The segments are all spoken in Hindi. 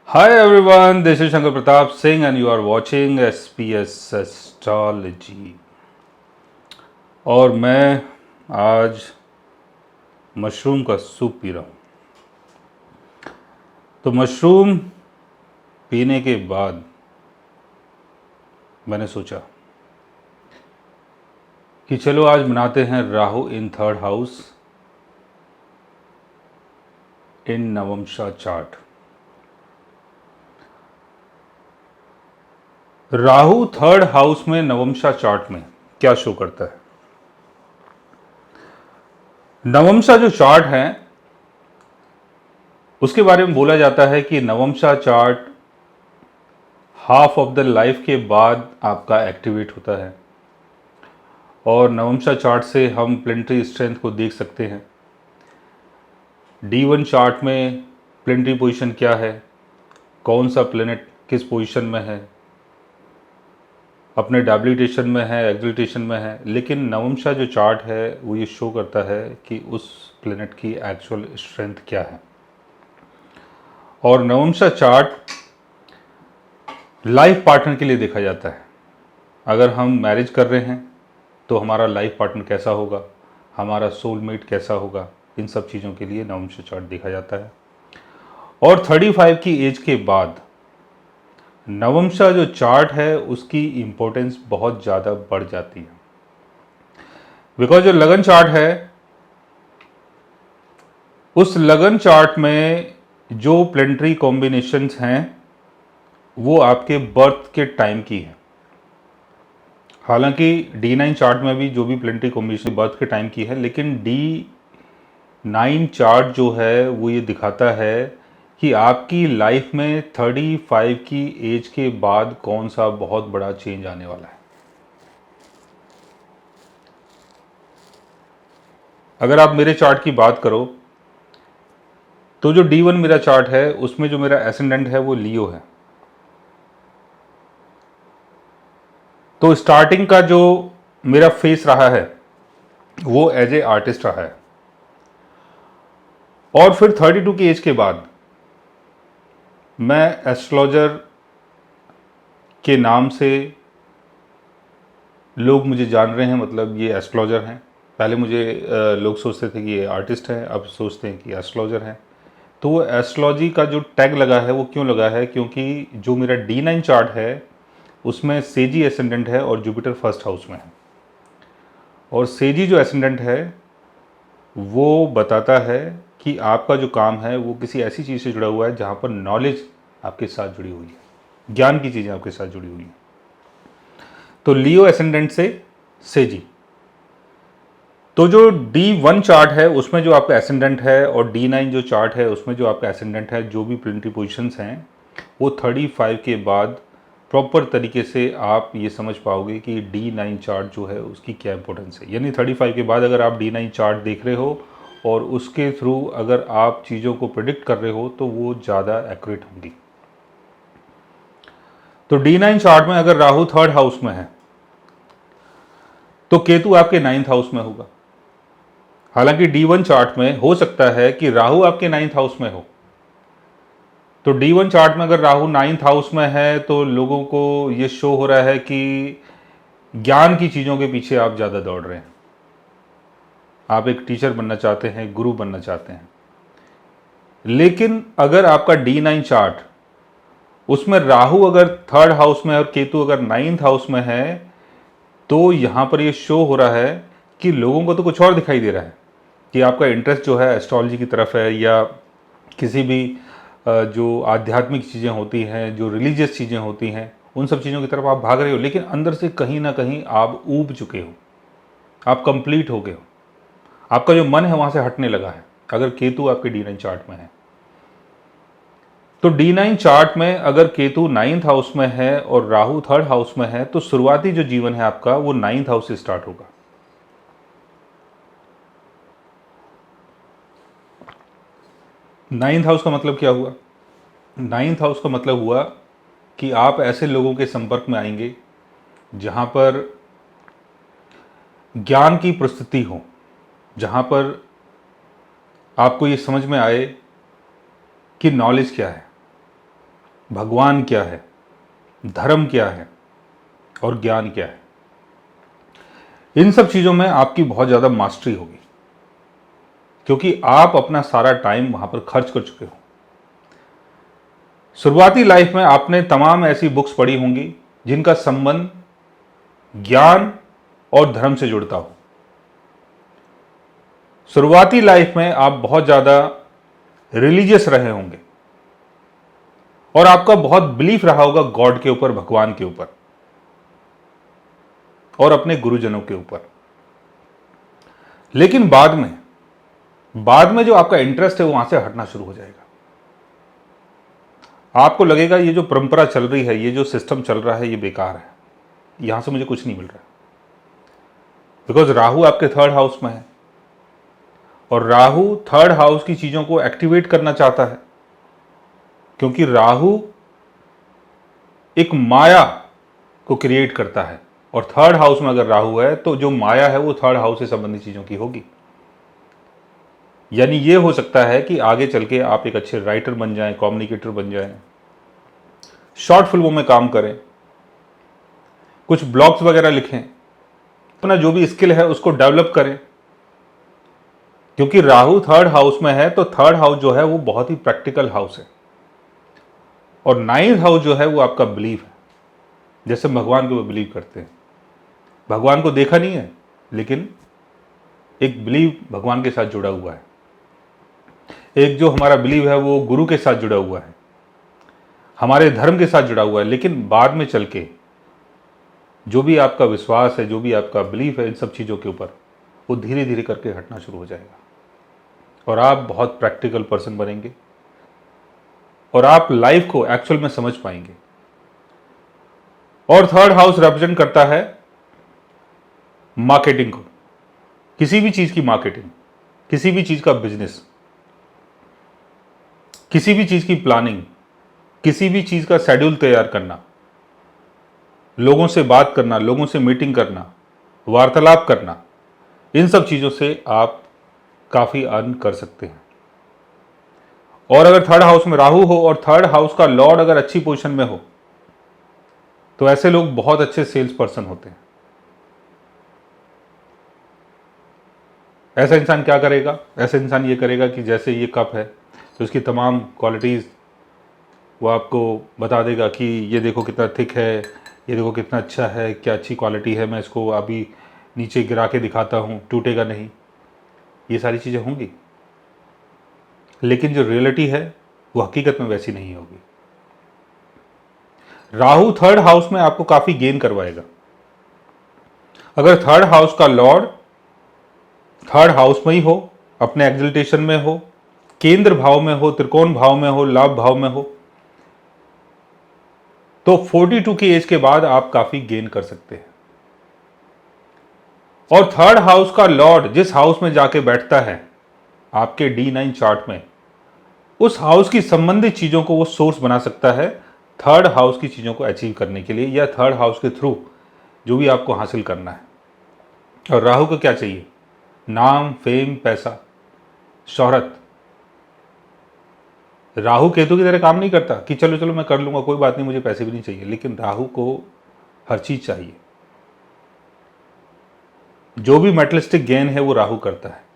Hi everyone, this is Shankar Pratap Singh and you are watching SPS Astrology। और मैं आज मशरूम का सूप पी रहा हूँ। तो मशरूम पीने के बाद मैंने सोचा कि चलो आज बनाते हैं Rahu in third house in Navamsa chart. Rahu third house में नवमशा चार्ट में क्या शो करता है? नवमशा जो चार्ट है उसके बारे में बोला जाता है कि Navamsa chart half of the life के बाद आपका एक्टिवेट होता है और नवमशा चार्ट से हम प्लेनेटरी स्ट्रेंथ को देख सकते हैं। D1 चार्ट में प्लेनेटरी पोजीशन क्या है, कौन सा प्लेनेट किस पोजीशन में है, अपने डेबिलिटेशन में है, एक्सिलटेशन में है, लेकिन नवमशा जो चार्ट है वो ये शो करता है कि उस प्लेनेट की एक्चुअल स्ट्रेंथ क्या है। और नवमशा चार्ट लाइफ पार्टनर के लिए देखा जाता है। अगर हम मैरिज कर रहे हैं तो हमारा लाइफ पार्टनर कैसा होगा, हमारा सोलमेट कैसा होगा, इन सब चीज़ों के लिए नवमशा चार्ट देखा जाता है। और 35 की एज के बाद नवमशा जो चार्ट है उसकी इम्पोर्टेंस बहुत ज़्यादा बढ़ जाती है, बिकॉज जो लगन चार्ट है उस लगन चार्ट में जो प्लेनेटरी कॉम्बिनेशंस हैं वो आपके बर्थ के टाइम की है। हालांकि D9 चार्ट में भी जो भी प्लेनेटरी कॉम्बिनेशन बर्थ के टाइम की है, लेकिन D9 चार्ट जो है वो ये दिखाता है कि आपकी लाइफ में 35 की एज के बाद कौन सा बहुत बड़ा चेंज आने वाला है। अगर आप मेरे चार्ट की बात करो तो जो D1 मेरा चार्ट है उसमें जो मेरा एसेंडेंट है वो लियो है। तो स्टार्टिंग का जो मेरा फेस रहा है वो एज ए आर्टिस्ट रहा है और फिर 32 की एज के बाद मैं एस्ट्रोलॉजर के नाम से लोग मुझे जान रहे हैं, मतलब ये एस्ट्रोलॉजर हैं। पहले मुझे लोग सोचते थे कि ये आर्टिस्ट हैं, अब सोचते हैं कि एस्ट्रोलॉजर हैं। तो वो एस्ट्रोलॉजी का जो टैग लगा है वो क्यों लगा है, क्योंकि जो मेरा D9 चार्ट है उसमें सेजी एसेंडेंट है और जुपिटर फर्स्ट हाउस में है। और सेजी जो एसेंडेंट है वो बताता है कि आपका जो काम है वो किसी ऐसी चीज़ से जुड़ा हुआ है जहाँ पर नॉलेज आपके साथ जुड़ी हुई है, ज्ञान की चीज़ें आपके साथ जुड़ी हुई हैं। तो लियो एसेंडेंट से सेजी। तो जो D1 चार्ट है उसमें जो आपका एसेंडेंट है और D9 जो चार्ट है उसमें जो आपका एसेंडेंट है, जो भी प्लेनेटरी पोजीशंस हैं वो 35 के बाद प्रॉपर तरीके से आप ये समझ पाओगे कि D9 चार्ट जो है उसकी क्या इंपॉर्टेंस है। यानी 35 के बाद अगर आप D9 चार्ट देख रहे हो और उसके थ्रू अगर आप चीज़ों को प्रिडिक्ट कर रहे हो तो वो ज़्यादा एक्यूरेट होंगी। तो D9 चार्ट में अगर राहु थर्ड हाउस में है तो केतु आपके 9th हाउस में होगा। हालांकि D1 चार्ट में हो सकता है कि राहु आपके 9th हाउस में हो। तो D1 चार्ट में अगर राहु 9th हाउस में है तो लोगों को ये शो हो रहा है कि ज्ञान की चीज़ों के पीछे आप ज़्यादा दौड़ रहे हैं, आप एक टीचर बनना चाहते हैं, गुरु बनना चाहते हैं। लेकिन अगर आपका D9 चार्ट उसमें राहु अगर थर्ड हाउस में और केतु अगर 9th हाउस में है तो यहाँ पर ये शो हो रहा है कि लोगों को तो कुछ और दिखाई दे रहा है कि आपका इंटरेस्ट जो है एस्ट्रोलॉजी की तरफ है या किसी भी जो आध्यात्मिक चीज़ें होती हैं, जो रिलीजियस चीज़ें होती हैं, उन सब चीज़ों की तरफ आप भाग रहे हो, लेकिन अंदर से कहीं ना कहीं आप ऊब चुके हो, आप कंप्लीट हो गए हो, आपका जो मन है वहाँ से हटने लगा है अगर केतु आपके D9 चार्ट में है। तो D9 चार्ट में अगर केतु 9th हाउस में है और राहु थर्ड हाउस में है तो शुरुआती जो जीवन है आपका वो 9th हाउस से स्टार्ट होगा। 9th हाउस का मतलब क्या हुआ? 9th हाउस का मतलब हुआ कि आप ऐसे लोगों के संपर्क में आएंगे जहां पर ज्ञान की प्रस्तुति हो, जहां पर आपको ये समझ में आए कि नॉलेज क्या है। भगवान क्या है, धर्म क्या है और ज्ञान क्या है, इन सब चीज़ों में आपकी बहुत ज़्यादा मास्टरी होगी, क्योंकि आप अपना सारा टाइम वहां पर खर्च कर चुके हो। शुरुआती लाइफ में आपने तमाम ऐसी बुक्स पढ़ी होंगी जिनका संबंध ज्ञान और धर्म से जुड़ता हो। शुरुआती लाइफ में आप बहुत ज़्यादा रिलीजियस रहे होंगे और आपका बहुत बिलीफ रहा होगा गॉड के ऊपर, भगवान के ऊपर और अपने गुरुजनों के ऊपर। लेकिन बाद में जो आपका इंटरेस्ट है वो वहां से हटना शुरू हो जाएगा। आपको लगेगा ये जो परंपरा चल रही है, ये जो सिस्टम चल रहा है, ये बेकार है, यहां से मुझे कुछ नहीं मिल रहा। बिकॉज राहु आपके थर्ड हाउस में है और राहु थर्ड हाउस की चीजों को एक्टिवेट करना चाहता है, क्योंकि राहु एक माया को क्रिएट करता है और थर्ड हाउस में अगर राहु है तो जो माया है वो थर्ड हाउस से संबंधित चीजों की होगी। यानी ये हो सकता है कि आगे चल के आप एक अच्छे राइटर बन जाएं, कम्युनिकेटर बन जाएं, शॉर्ट फिल्मों में काम करें, कुछ ब्लॉग्स वगैरह लिखें, अपना जो भी स्किल है उसको डेवलप करें। क्योंकि राहु थर्ड हाउस में है तो थर्ड हाउस जो है वो बहुत ही प्रैक्टिकल हाउस है और नाइन्थ हाउस जो है वो आपका बिलीफ है। जैसे भगवान को बिलीव करते हैं, भगवान को देखा नहीं है लेकिन एक बिलीव भगवान के साथ जुड़ा हुआ है, एक जो हमारा बिलीव है वो गुरु के साथ जुड़ा हुआ है, हमारे धर्म के साथ जुड़ा हुआ है। लेकिन बाद में चल के जो भी आपका विश्वास है, जो भी आपका बिलीफ है इन सब चीज़ों के ऊपर, वो धीरे धीरे करके हटना शुरू हो जाएगा और आप बहुत प्रैक्टिकल पर्सन बनेंगे और आप लाइफ को एक्चुअल में समझ पाएंगे। और थर्ड हाउस रिप्रेजेंट करता है मार्केटिंग को, किसी भी चीज की मार्केटिंग, किसी भी चीज का बिजनेस, किसी भी चीज की प्लानिंग, किसी भी चीज का शेड्यूल तैयार करना, लोगों से बात करना, लोगों से मीटिंग करना, वार्तालाप करना, इन सब चीजों से आप काफी अर्न कर सकते हैं। और अगर थर्ड हाउस में राहु हो और थर्ड हाउस का लॉर्ड अगर अच्छी पोजीशन में हो तो ऐसे लोग बहुत अच्छे सेल्स पर्सन होते हैं। ऐसा इंसान क्या करेगा? ऐसा इंसान ये करेगा कि जैसे ये कप है तो इसकी तमाम क्वालिटीज़ वो आपको बता देगा कि ये देखो कितना थिक है, ये देखो कितना अच्छा है, क्या अच्छी क्वालिटी है, मैं इसको अभी नीचे गिरा के दिखाता हूँ, टूटेगा नहीं। ये सारी चीज़ें होंगी, लेकिन जो रियलिटी है वो हकीकत में वैसी नहीं होगी। राहु थर्ड हाउस में आपको काफ़ी गेन करवाएगा। अगर थर्ड हाउस का लॉर्ड थर्ड हाउस में ही हो, अपने एक्सल्टेशन में हो, केंद्र भाव में हो, त्रिकोण भाव में हो, लाभ भाव में हो, तो 42 की एज के बाद आप काफी गेन कर सकते हैं। और थर्ड हाउस का लॉर्ड जिस हाउस में जाके बैठता है आपके D9 चार्ट में, उस हाउस की संबंधित चीजों को वो सोर्स बना सकता है थर्ड हाउस की चीजों को अचीव करने के लिए, या थर्ड हाउस के थ्रू जो भी आपको हासिल करना है। और राहु को क्या चाहिए? नाम, फेम, पैसा, शोहरत। राहु केतु की तरह काम नहीं करता कि चलो चलो मैं कर लूंगा, कोई बात नहीं, मुझे पैसे भी नहीं चाहिए। लेकिन राहु को हर चीज चाहिए। जो भी मेटलिस्टिक गेन है वो राहु करता है।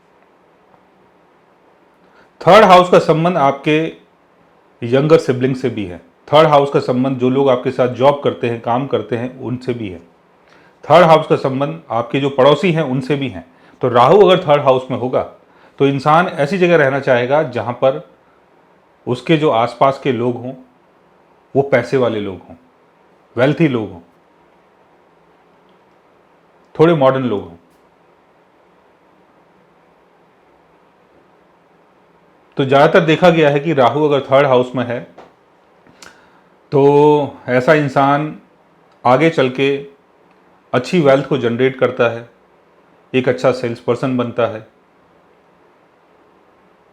थर्ड हाउस का संबंध आपके यंगर सिबलिंग से भी है। थर्ड हाउस का संबंध जो लोग आपके साथ जॉब करते हैं, काम करते हैं, उनसे भी है। थर्ड हाउस का संबंध आपके जो पड़ोसी हैं उनसे भी हैं। तो राहु अगर थर्ड हाउस में होगा तो इंसान ऐसी जगह रहना चाहेगा जहां पर उसके जो आसपास के लोग हों वो पैसे वाले लोग हों, वेल्थी लोग हों, थोड़े मॉडर्न लोग हों। तो ज़्यादातर देखा गया है कि राहु अगर थर्ड हाउस में है तो ऐसा इंसान आगे चल के अच्छी वेल्थ को जनरेट करता है, एक अच्छा सेल्स पर्सन बनता है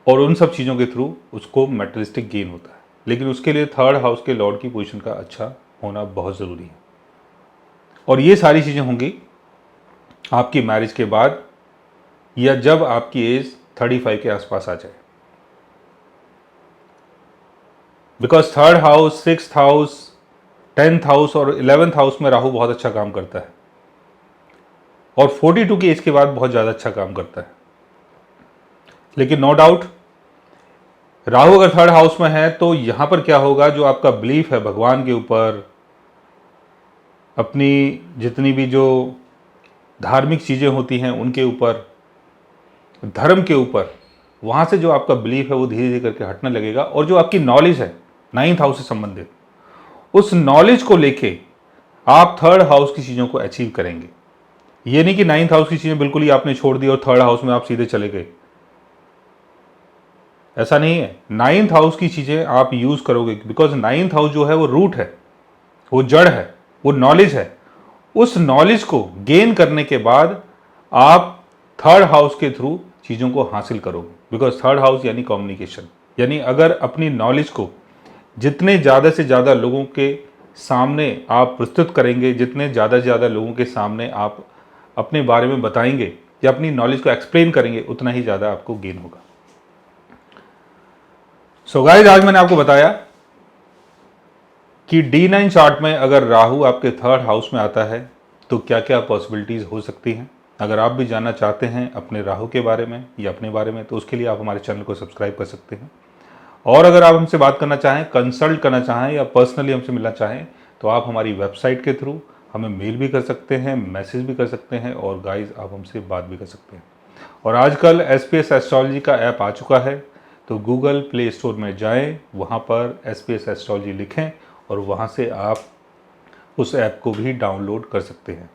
और उन सब चीज़ों के थ्रू उसको मेटेरियलिस्टिक गेन होता है। लेकिन उसके लिए थर्ड हाउस के लॉर्ड की पोजीशन का अच्छा होना बहुत ज़रूरी है। और ये सारी चीज़ें होंगी आपकी मैरिज के बाद या जब आपकी एज 35 के आसपास आ जाए। Because third house, sixth house, 10th house और 11th हाउस में राहु बहुत अच्छा काम करता है और 42 की एज के बाद बहुत ज़्यादा अच्छा काम करता है। लेकिन नो डाउट राहु अगर थर्ड हाउस में है तो यहां पर क्या होगा, जो आपका बिलीफ है भगवान के ऊपर, अपनी जितनी भी जो धार्मिक चीज़ें होती हैं उनके ऊपर, धर्म के ऊपर, वहां से जो आपका बिलीफ है वो धीरे धीरे करके हटने लगेगा। और जो आपकी नॉलेज है 9th हाउस से संबंधित, उस नॉलेज को लेके आप थर्ड हाउस की चीज़ों को अचीव करेंगे। ये नहीं कि 9th हाउस की चीज़ें बिल्कुल ही आपने छोड़ दी और थर्ड हाउस में आप सीधे चले गए, ऐसा नहीं है। 9th हाउस की चीज़ें आप यूज़ करोगे, बिकॉज 9th हाउस जो है वो रूट है, वो जड़ है, वो नॉलेज है। उस नॉलेज को गेन करने के बाद आप थर्ड हाउस के थ्रू चीज़ों को हासिल करोगे, बिकॉज थर्ड हाउस यानी कम्युनिकेशन। यानी अगर अपनी नॉलेज को जितने ज़्यादा से ज़्यादा लोगों के सामने आप प्रस्तुत करेंगे, जितने ज़्यादा से ज़्यादा लोगों के सामने आप अपने बारे में बताएंगे या अपनी नॉलेज को एक्सप्लेन करेंगे, उतना ही ज़्यादा आपको गेन होगा। सो गाइस, आज मैंने आपको बताया कि D9 चार्ट में अगर राहु आपके थर्ड हाउस में आता है तो क्या क्या पॉसिबिलिटीज़ हो सकती हैं। अगर आप भी जानना चाहते हैं अपने राहु के बारे में या अपने बारे में, तो उसके लिए आप हमारे चैनल को सब्सक्राइब कर सकते हैं। और अगर आप हमसे बात करना चाहें, कंसल्ट करना चाहें या पर्सनली हमसे मिलना चाहें, तो आप हमारी वेबसाइट के थ्रू हमें मेल भी कर सकते हैं, मैसेज भी कर सकते हैं और गाइस आप हमसे बात भी कर सकते हैं। और आजकल SPS एस्ट्रोलॉजी का ऐप आ चुका है, तो गूगल प्ले स्टोर में जाएं, वहाँ पर SPS एस्ट्रोलॉजी लिखें और वहाँ से आप उस ऐप को भी डाउनलोड कर सकते हैं।